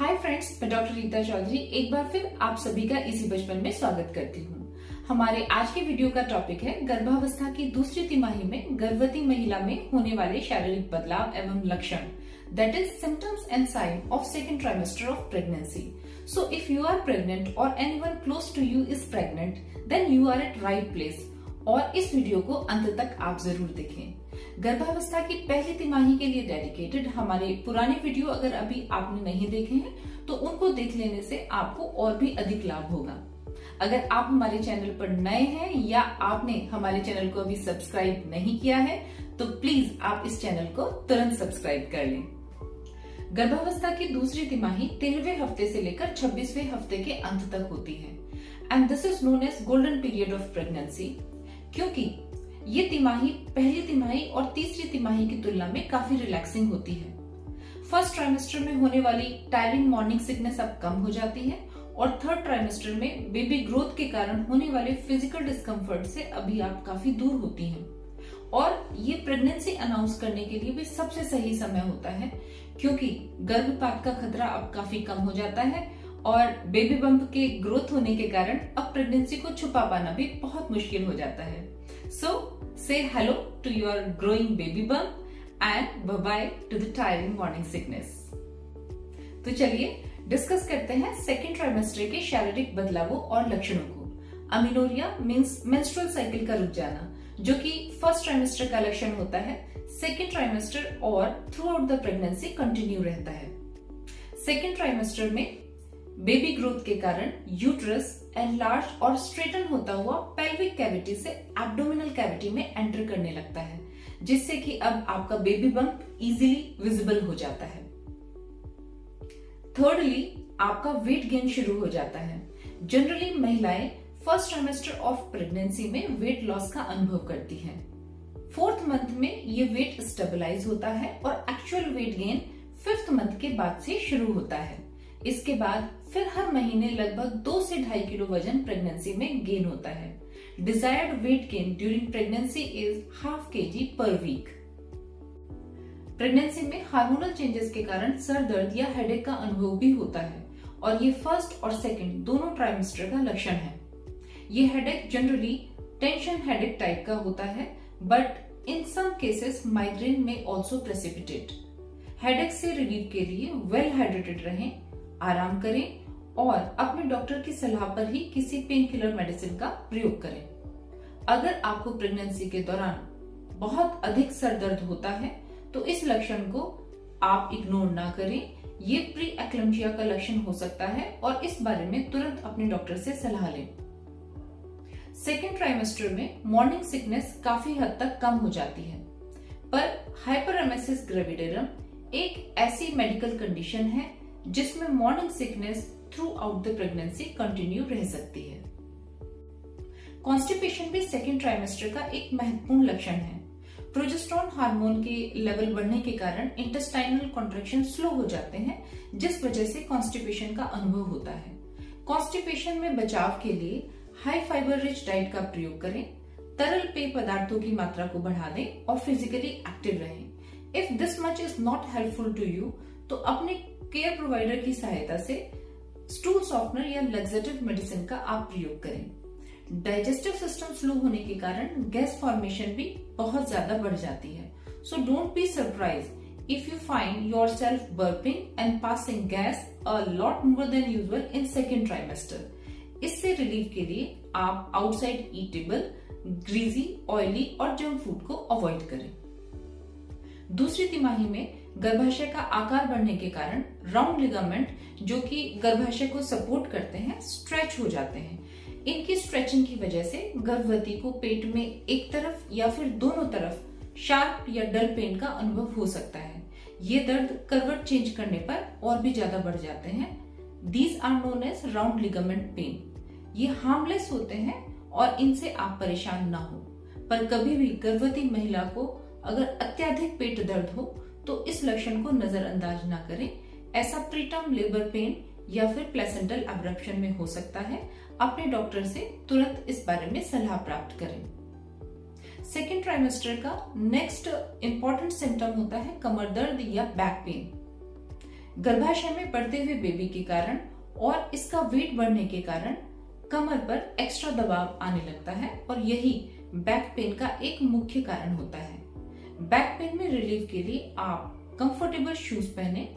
Hi friends, मैं doctor Rita Chaudhary एक बार फिर आप सभी का इसी बचपन में स्वागत करती हूँ। हमारे आज के वीडियो का टॉपिक है गर्भावस्था की दूसरी तिमाही में गर्भवती महिला में होने वाले शारीरिक बदलाव एवं लक्षण, that is symptoms and sign of second trimester of pregnancy. So if you are pregnant or anyone close to you is pregnant, then you are at right place और इस वीडियो को अंत तक आप जरूर देखें। गर्भावस्था की पहली तिमाही के लिए डेडिकेटेड हमारे पुराने वीडियो अगर अभी आपने नहीं देखे हैं तो उनको देख लेने से आपको और भी अधिक लाभ होगा। अगर आप हमारे चैनल पर नए हैं या आपने हमारे चैनल को अभी सब्सक्राइब नहीं किया है तो प्लीज आप इस चैनल को तुरंत सब्सक्राइब कर लें। गर्भावस्था की दूसरी तिमाही 13वें हफ्ते से लेकर 26वें हफ्ते के अंत तक होती है and this is known as golden period of pregnancy, क्योंकि ये तिमाही पहली तिमाही और तीसरी तिमाही की तुलना में काफी रिलैक्सिंग होती है। फर्स्ट ट्राइमेस्टर में होने वाली टायरिंग मॉर्निंग सिकनेस अब कम हो जाती है और थर्ड ट्राइमेस्टर में बेबी ग्रोथ के कारण होने वाले फिजिकल डिस्कम्फर्ट से अभी आप काफी दूर होती हैं और ये प्रेगनेंसी अनाउंस करने के लिए भी सबसे सही समय होता है, क्योंकि गर्भपात का खतरा अब काफी कम हो जाता है और बेबी बम्प के ग्रोथ होने के कारण अब प्रेगनेंसी को छुपा पाना भी बहुत मुश्किल हो जाता है। So say hello to your growing baby bump and bye bye to the tiring morning sickness। तो चलिए डिस्कस करते हैं सेकेंड ट्राइमेस्टर के शारीरिक बदलावों और लक्षणों को। अमीनोरिया मींस मेंस्ट्रुअल साइकिल का रुक जाना, जो कि फर्स्ट ट्राइमेस्टर का लक्षण होता है, सेकेंड ट्राइमेस्टर और through out the pregnancy continue रहता है। सेकेंड ट्राइमेस्टर में बेबी ग्रोथ के कारण यूट्रस एनलार्ज और स्ट्रेटन होता हुआ पेल्विक कैविटी से एब्डोमिनल कैविटी में एंटर करने लगता है, जिससे कि अब आपका बेबी बम्प इजीली विजिबल हो जाता है। थर्डली, आपका वेट गेन शुरू हो जाता है। जनरली महिलाएं फर्स्ट ट्राइमेस्टर ऑफ प्रेगनेंसी में वेट लॉस का अनुभव करती हैं। फोर्थ मंथ में ये वेट स्टेबलाइज होता है और actual weight gain fifth month के बाद से शुरू होता है। इसके बाद फिर हर महीने लगभग 2 से 2.5 किलो वजन प्रेगनेंसी में गेन होता है। Desired weight gain during pregnancy is ½ kg per week. Pregnancy में हार्मोनल चेंजेस के कारण सर दर्द या हेडेक का अनुभव भी होता है और ये फर्स्ट और सेकंड दोनों ट्राइमेस्टर का लक्षण है। ये headache generally tension headache type का होता है, but in some cases migraine में ऑल्सो प्रेसिपिटेट। हेडेक से रिलीफ के लिए वेल हाइड्रेटेड रहें, आराम करें और अपने डॉक्टर की सलाह पर ही किसी पेन किलर मेडिसिन का प्रयोग करें। अगर आपको प्रेगनेंसी के दौरान बहुत अधिक सर दर्द होता है तो इस लक्षण को आप इग्नोर ना करें। ये प्री एक्लम्जिया का लक्षण हो सकता है और इस बारे में तुरंत अपने डॉक्टर से सलाह लें। सेकेंड ट्राइमेस्टर में मॉर्निंग सिकनेस काफी हद तक कम हो जाती है, पर हाइपरेमेसिस ग्रेविडेरम एक ऐसी मेडिकल कंडीशन है जिसमें morning sickness through out the pregnancy continue रह सकती है। कॉन्स्टिपेशन भी सेकेंड ट्राइमेस्टर का एक महत्वपूर्ण लक्षण है। प्रोजेस्टेरोन हार्मोन के लेवल बढ़ने के कारण इंटेस्टाइनल कॉन्ट्रैक्शन स्लो हो जाते हैं, जिस वजह से कॉन्स्टिपेशन का अनुभव होता है। कॉन्स्टिपेशन में बचाव के लिए हाई फाइबर रिच डाइट का प्रयोग करें, तरल पेय पदार्थों की मात्रा को बढ़ा दें और फिजिकली एक्टिव रहें। If this much is not helpful to you तो अपने केयर प्रोवाइडर की सहायता से स्टूल सॉफ्टनर या लैक्सेटिव मेडिसिन का आप प्रयोग करें। डाइजेस्टिव सिस्टम स्लो होने के कारण गैस फॉर्मेशन भी बहुत ज्यादा बढ़ जाती है। So don't be surprise if you find yourself burping and passing gas a lot more than usual in second trimester. इससे रिलीफ के लिए आप आउटसाइड ईटेबल, ग्रीजी, ऑयली और जंक फूड को अवॉइड करें। दूसरी तिमाही में गर्भाशय का आकार बढ़ने के कारण राउंड लिगामेंट, जो कि गर्भाशय को सपोर्ट करते हैं, स्ट्रेच हो जाते हैं। इनकी स्ट्रेचिंग की वजह से गर्भवती को पेट में एक तरफ या फिर दोनों तरफ शार्प या डल पेन का अनुभव हो सकता है। ये दर्द करवट चेंज करने पर और भी ज्यादा बढ़ जाते हैं। These are known as round ligament pain. ये हार्मलेस होते हैं और इनसे आप परेशान ना हो, पर कभी भी गर्भवती महिला को अगर अत्यधिक पेट दर्द हो तो इस लक्षण को नजरअंदाज ना करें। ऐसा प्रीटर्म लेबर पेन या फिर प्लेसेंटल एब्रप्शन में हो सकता है। अपने डॉक्टर से तुरंत इस बारे में सलाह प्राप्त करें। सेकेंड ट्राइमेस्टर का नेक्स्ट इंपॉर्टेंट सिम्टम होता है कमर दर्द या बैक पेन। गर्भाशय में बढ़ते हुए बेबी के कारण और इसका वेट बढ़ने के कारण कमर पर एक्स्ट्रा दबाव आने लगता है और यही बैक पेन का एक मुख्य कारण होता है। बैक पेन में रिलीफ के लिए आप कंफर्टेबल शूज पहने,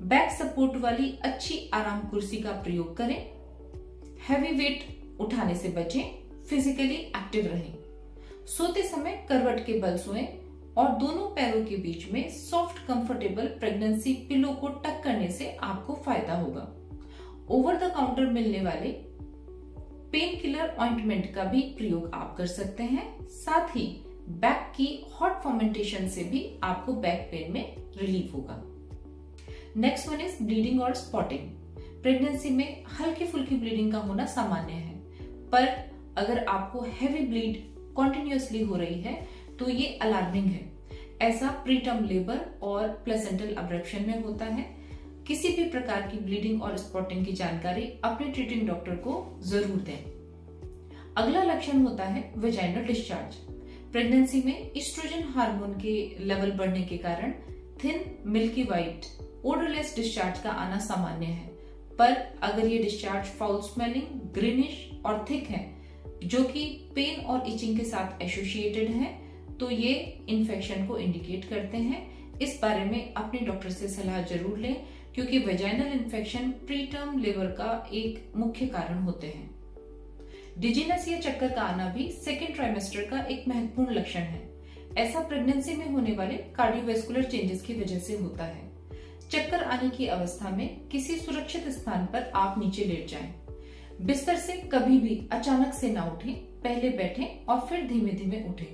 बैक सपोर्ट वाली अच्छी आराम कुर्सी का प्रयोग करें, हैवी वेट उठाने से बचें, फिजिकली एक्टिव रहें, सोते समय करवट के बल सोएं और दोनों पैरों के बीच में सॉफ्ट कंफर्टेबल प्रेगनेंसी पिलो को टक करने से आपको फायदा होगा। ओवर द काउंटर मिलने वाले पेन किलर ऑइंटमेंट का भी प्रयोग आप कर सकते हैं। साथ ही बैक की हॉट फर्मेंटेशन से भी आपको बैक पेन में रिलीफ होगा। नेक्स्ट वन इज ब्लीडिंग और स्पॉटिंग। प्रेगनेंसी में हल्की फुल्की ब्लीडिंग का होना सामान्य है, पर अगर आपको हैवी ब्लीड कॉन्टिन्यूअसली हो रही है तो ये अलार्मिंग है। ऐसा प्रीटर्म लेबर और प्लेसेंटल अब्रप्शन में होता है। किसी भी प्रकार की ब्लीडिंग और स्पॉटिंग की जानकारी अपने ट्रीटिंग डॉक्टर को जरूर दें। अगला लक्षण होता है वेजाइनल डिस्चार्ज। प्रेगनेंसी में एस्ट्रोजन हार्मोन के लेवल बढ़ने के कारण thin milky white odourless discharge का आना सामान्य है, पर अगर ये डिस्चार्ज फाउल स्मेलिंग, ग्रीनिश और थिक है, जो कि पेन और इचिंग के साथ एसोसिएटेड है, तो ये इन्फेक्शन को इंडिकेट करते हैं। इस बारे में अपने डॉक्टर से सलाह जरूर लें, क्योंकि वेजाइनल इन्फेक्शन प्रीटर्म लेबर का एक मुख्य कारण होते हैं। डिजीनेस या चक्कर का आना भी सेकेंड ट्राइमेस्टर का एक महत्वपूर्ण लक्षण है। ऐसा प्रेगनेंसी में होने वाले कार्डियोवैस्कुलर चेंजेस की वजह से होता है। चक्कर आने की अवस्था में किसी सुरक्षित स्थान पर आप नीचे लेट जाएं। बिस्तर से कभी भी अचानक से ना उठें, पहले बैठें और फिर धीमे धीमे उठें।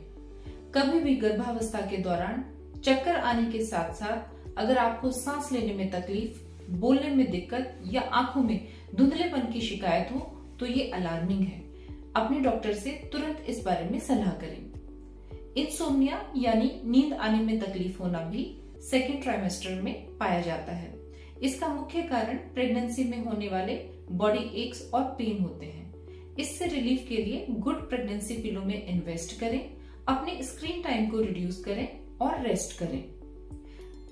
कभी भी गर्भावस्था के दौरान चक्कर आने के साथ साथ अगर आपको सांस लेने में तकलीफ, बोलने में दिक्कत या आंखों में धुंधलेपन की शिकायत हो तो ये अलार्मिंग है। अपने डॉक्टर से तुरंत इस बारे में सलाह करें। इंसोम्निया यानी नींद आने में तकलीफ होना भी सेकेंड ट्राइमेस्टर में पाया जाता है। इसका मुख्य कारण प्रेगनेंसी में होने वाले बॉडी एक्स और पेन होते हैं। इससे रिलीफ के लिए गुड प्रेगनेंसी पिलो में इन्वेस्ट करें, अपने स्क्रीन टाइम को रिड्यूस करें और रेस्ट करें।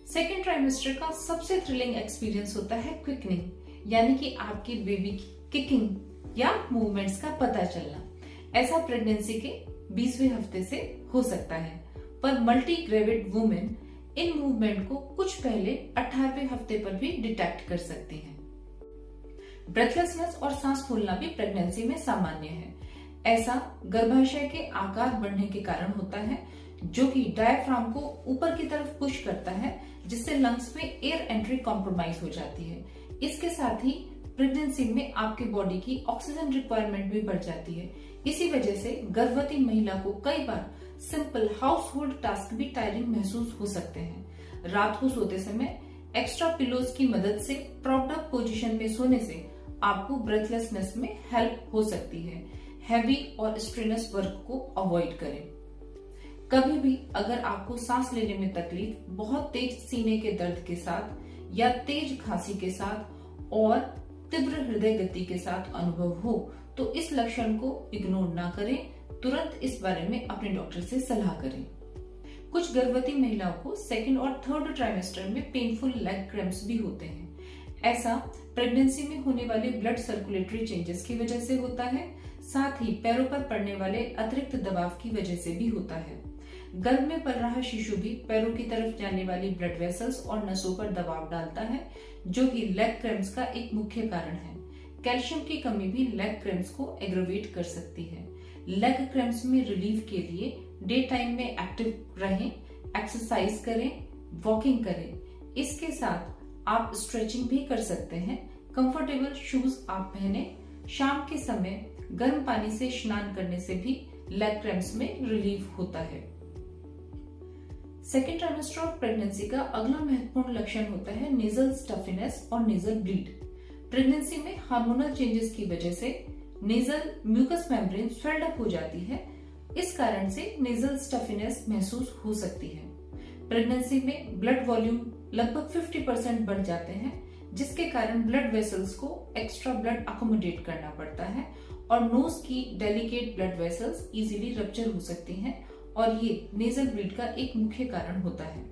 सेकेंड ट्राइमेस्टर का सबसे थ्रिलिंग एक्सपीरियंस होता है क्विकनिंग, यानी कि आपकी बेबी की किकिंग या मूवमेंट्स का पता चलना। ऐसा प्रेगनेंसी के 20वें हफ्ते से हो सकता है, पर multi gravid women in movement को कुछ पहले 18वें हफ्ते पर भी डिटेक्ट कर सकती हैं। ब्रेथलेसनेस और सांस फूलना भी प्रेगनेंसी में सामान्य है। ऐसा गर्भाशय के आकार बढ़ने के कारण होता है, जो कि डायफ्राम को ऊपर की तरफ पुश करता है, जिससे लंग्स में एयर एंट्री कॉम्प्रोमाइज हो जाती है। इसके साथ ही प्रेगनेंसी में आपके बॉडी की ऑक्सीजन रिक्वायरमेंट भी बढ़ जाती है। इसी वजह से गर्भवती महिला को कई बार सिंपल हाउस होल्ड टास्क भी टायरिंग महसूस हो सकते हैं। रात को सोते समय एक्स्ट्रा पिलोज की मदद से प्रॉप्ड अप पोजीशन में सोने से आपको ब्रेथलेसनेस में हेल्प हो सकती है। हैवी और स्ट्रेनस वर्क को अवॉइड करें। कभी भी अगर आपको सांस लेने में तकलीफ, बहुत तेज सीने के दर्द के साथ या तेज खांसी के साथ और तीव्र हृदय गति के साथ अनुभव हो, तो इस लक्षण को इग्नोर ना करें, तुरंत इस बारे में अपने डॉक्टर से सलाह करें। कुछ गर्भवती महिलाओं को सेकेंड और थर्ड ट्राइमेस्टर में पेनफुल लेग क्रैम्प्स भी होते हैं। ऐसा प्रेगनेंसी में होने वाले ब्लड सर्कुलेटरी चेंजेस की वजह से होता है, साथ ही पैरों पर पड़ने वाले अतिरिक्त दबाव की वजह से भी होता है। गर्भ में पल रहा शिशु भी पैरों की तरफ जाने वाली ब्लड वेसल्स और नसों पर दबाव डालता है, जो कि लेग क्रैम्प्स का एक मुख्य कारण है। कैल्शियम की कमी भी लेग क्रैम्प्स को एग्रवेट कर सकती है। लेग क्रैम्प्स में रिलीफ के लिए डे टाइम में एक्टिव रहें, एक्सरसाइज करें, वॉकिंग करें। इसके साथ आप स्ट्रेचिंग भी कर सकते हैं। कंफर्टेबल शूज आप पहने। शाम के समय गर्म पानी से स्नान करने से भी लेग क्रैम्प्स में रिलीफ होता है। सेकेंड ट्राइमेस्टर ऑफ प्रेगनेंसी का अगला महत्वपूर्ण लक्षण होता है नेजल स्टफीनेस और नेजल ब्लीड। प्रेगनेंसी में हार्मोनल चेंजेस की वजह से nasal mucous membrane swelled up हो जाती है। इस कारण से नेजल स्टफीनेस महसूस हो सकती है। प्रेगनेंसी में ब्लड वॉल्यूम लगभग 50% बढ़ जाते हैं, जिसके कारण ब्लड वेसल्स को एक्स्ट्रा ब्लड अकोमोडेट करना पड़ता है और नोज की delicate blood vessels easily rupture हो सकती हैं और ये नेजल ब्लीड का एक मुख्य कारण होता है।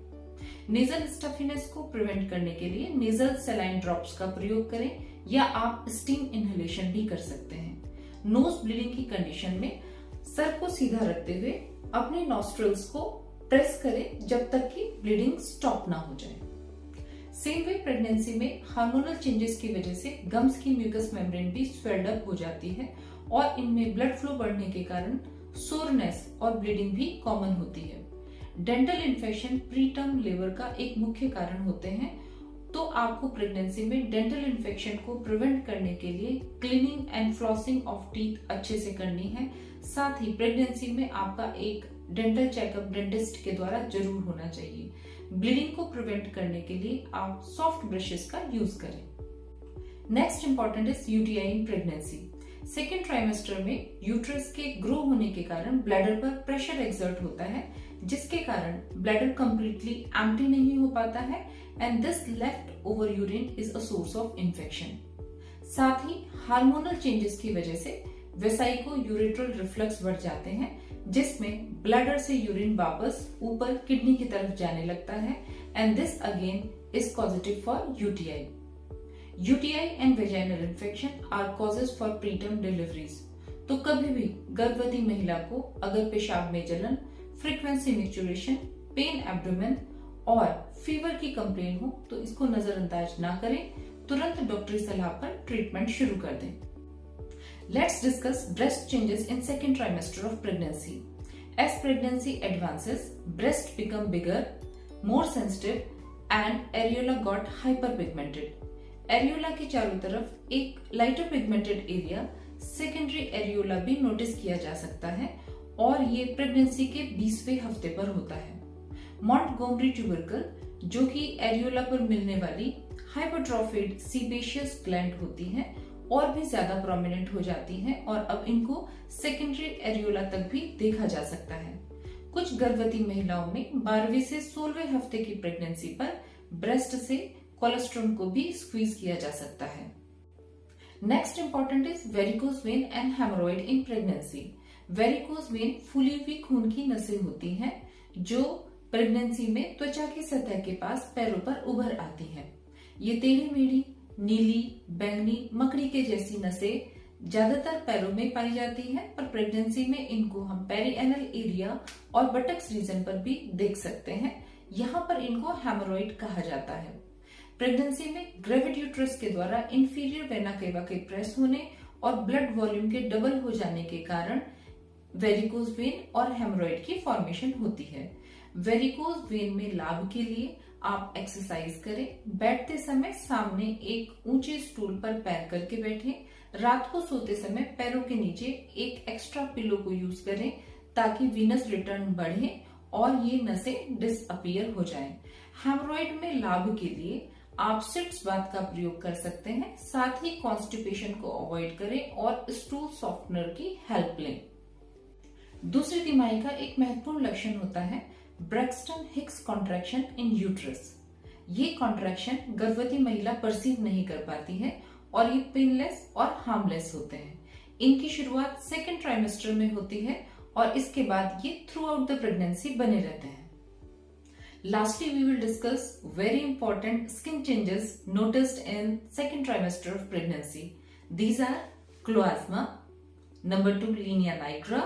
नेजल स्टफीनेस को प्रिवेंट करने के लिए नेजल सलाइन ड्रॉप्स का प्रयोग करें या आप स्टीम इनहेलेशन भी कर सकते हैं। नोज ब्लीडिंग की कंडीशन में सर को सीधा रखते हुए अपने नॉस्ट्रल्स को प्रेस करें जब तक कि ब्लीडिंग स्टॉप ना हो जाए। सेम वे प्रेगनेंसी में हार्मोनल चेंजेस की वजह से गम्स की म्यूकस मेम्ब्रेन भी स्वेल्ड अप हो जाती है और इनमें ब्लड फ्लो बढ़ने के कारण सोरनेस और ब्लीडिंग भी कॉमन होती है। Dental infection pre term labour का एक मुख्य कारण होते हैं, तो आपको प्रेगनेंसी में डेंटल इन्फेक्शन को प्रिवेंट करने के लिए cleaning and flossing of teeth अच्छे से करनी है। साथ ही प्रेगनेंसी में आपका एक डेंटल चेकअप डेंटिस्ट के द्वारा जरूर होना चाहिए। ब्लीडिंग को प्रिवेंट करने के लिए आप सॉफ्ट ब्रशेस का यूज करें। Next important is UTI in pregnancy. Second trimester में यूट्रस के ग्रो होने के कारण ब्लैडर पर प्रेशर एक्सर्ट होता है, जिसके कारण ब्लैडर कंप्लीटली एम्प्टी नहीं हो पाता है and this left over urine is a source of infection. साथ ही हार्मोनल चेंजेस की वजह से वेसाइको यूरेट्रल रिफ्लक्स बढ़ जाते हैं, जिसमें ब्लैडर से यूरिन वापस ऊपर किडनी की तरफ जाने लगता है and this again is causative for UTI. UTI and vaginal infection are causes for preterm deliveries. तो कभी भी गर्भवती महिला को अगर पेशाब में जलन, फ्रीक्वेंसी मिक्चुरेशन, पेन एब्डोमेन और फीवर की कंप्लेन हो तो इसको नजरअंदाज ना करें, तुरंत डॉक्टरी सलाह पर ट्रीटमेंट शुरू कर दें। Let's discuss breast changes in second trimester of pregnancy. As pregnancy advances, breast become bigger, more sensitive, and areola got hyperpigmented. Areola के चारों तरफ एक lighter pigmented area, secondary areola भी नोटिस किया जा सकता है और ये प्रेगनेंसी के 20वें हफ्ते पर होता है। मॉन्टगोमरी ट्यूबरकल, जो कि एरियोला पर मिलने वाली हाइपरट्रोफिड सीबेशियस ग्लैंड होती है, और भी ज्यादा प्रोमिनेंट हो जाती हैं और अब इनको सेकेंडरी एरियोला तक भी देखा जा सकता है। कुछ गर्भवती महिलाओं में 12वें से 16वें हफ्ते की प्रेगनेंसी पर ब्रेस्ट से कोलेस्ट्रॉम को भी स्क्वीज किया जा सकता है। Next important is varicose vein and hemorrhoid in pregnancy. Varicose vein फूली हुई खून की नसें होती हैं जो प्रेगनेंसी में त्वचा की सतह के पास पैरों पर उभर आती हैं। ये टेढ़ी मेढ़ी, नीली, बैंगनी, मकड़ी के जैसी नसें ज्यादातर पैरों में पाई जाती हैं, पर प्रेगनेंसी में इनको हम पेरिएनल एरिया और बटक्स रीजन पर भी देख सकते हैं। यहाँ पर इनको हेमोरॉइड कहा जाता है। प्रेगनेंसी में ग्रेविड यूट्रस के द्वारा इंफीरियर वेना केवा के प्रेस होने और ब्लड वॉल्यूम के डबल हो जाने के कारण वेरिकोज वेन और हेमोरॉइड की फॉर्मेशन होती है। वेरिकोज वेन में लाभ के लिए आप एक्सरसाइज करें। बैठते समय सामने एक ऊंचे स्टूल पर पैर करके बैठें। रात को सोते समय पैरों के नीचे एक एक्स्ट्रा पिलो को यूज करें ताकि वीनस रिटर्न बढ़े और ये नसें डिसअपीयर हो जाएं। हेमोरॉइड में लाभ के लिए आप सिट्स बाथ का प्रयोग कर सकते हैं। साथ ही कॉन्स्टिपेशन को अवॉइड करें और स्टूल सॉफ्टनर की हेल्प लें। दूसरी तिमाही का एक महत्वपूर्ण लक्षण होता है ब्रैक्सटन हिक्स कॉन्ट्रैक्शन इन यूट्रस। ये कॉन्ट्रैक्शन गर्भवती महिला परसीव नहीं कर पाती है और ये पेनलेस और हार्मलेस होते हैं। इनकी शुरुआत सेकेंड ट्राइमेस्टर में होती है और इसके बाद ये थ्रू आउट द प्रेगनेंसी बने रहते हैं। Lastly, we will discuss very important skin changes noticed in second trimester of pregnancy. These are cloasma, number 2 linea nigra,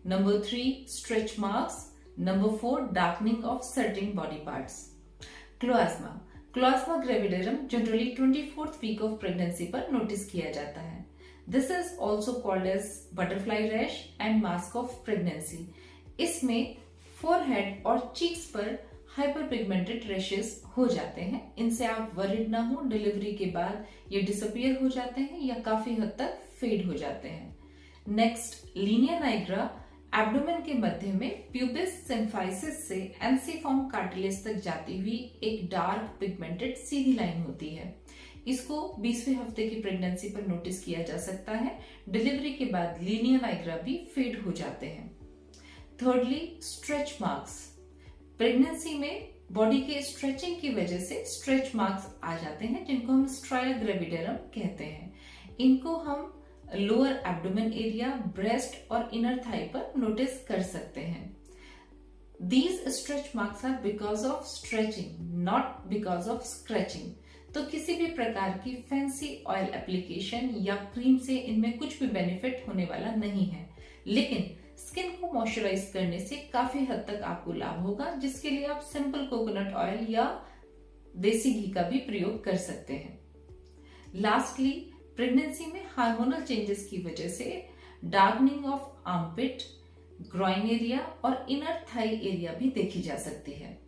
number 3 stretch marks, number 4 darkening of certain body parts. Cloasma gravidarum generally 24th week of pregnancy पर notice किया जाता है। This is also called as butterfly rash and mask of pregnancy. इसमें forehead और cheeks पर hyper pigmented rashes हो जाते हैं। इनसे आप वरिड ना हो, डिलीवरी के बाद ये डिसअपियर हो जाते हैं या काफी हद तक फेड हो जाते हैं। नेक्स्ट लीनिया नाइग्रा एब्डोमेन के मध्य में प्यूबिस सिम्फाइसिस से एंसिफॉर्म कार्टिलेज तक जाती हुई एक डार्क पिगमेंटेड सीधी लाइन होती है। इसको 20वें हफ्ते की प्रेगनेंसी पर नोटिस किया जा सकता है। डिलीवरी के बाद लीनिया नाइग्रा भी फेड हो जाते हैं। Thirdly stretch marks. प्रेगनेंसी में बॉडी के स्ट्रेचिंग की वजह से स्ट्रेच मार्क्स आ जाते हैं जिनको हम स्ट्राया ग्रेविडेरम कहते हैं। इनको हम लोअर एब्डोमेन एरिया, ब्रेस्ट और इनर थाई पर नोटिस कर सकते हैं। These stretch marks are because of stretching, not because of scratching. तो किसी भी प्रकार की फैंसी ऑयल एप्लीकेशन या क्रीम से इनमें कुछ भी बेनिफिट होने वाला नहीं है, लेकिन स्किन को मॉइस्चराइज करने से काफी हद तक आपको लाभ होगा, जिसके लिए आप सिंपल कोकोनट ऑयल या देसी घी का भी प्रयोग कर सकते हैं। लास्टली, प्रेगनेंसी में हार्मोनल चेंजेस की वजह से darkening of armpit, groin area और इनर थाई एरिया भी देखी जा सकती है।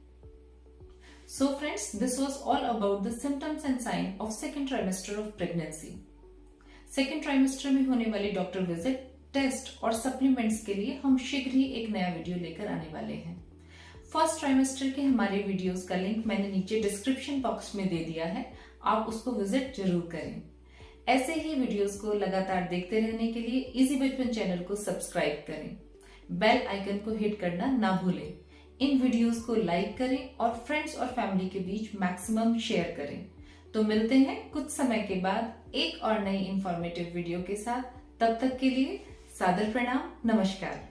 So friends, this was all about the symptoms and signs of second trimester of pregnancy. Second trimester में होने वाली डॉक्टर विजिट, टेस्ट और सप्लीमेंट्स के लिए हम शीघ्र ही एक नया वीडियो लेकर आने वाले हैं। फर्स्ट ट्राइमेस्टर के हमारे वीडियोस का लिंक मैंने नीचे डिस्क्रिप्शन बॉक्स में दे दिया है, आप उसको विजिट जरूर करें। ऐसे ही वीडियोस को लगातार देखते रहने के लिए इजी बचपन चैनल को सब्सक्राइब करें, बेल आइकन को हिट करना ना भूलें, इन वीडियोस को लाइक करें और फ्रेंड्स और फैमिली के बीच मैक्सिमम शेयर करें। तो मिलते हैं कुछ समय के बाद एक और नई इंफॉर्मेटिव वीडियो के साथ। तब तक के लिए सादर प्रणाम, नमस्कार।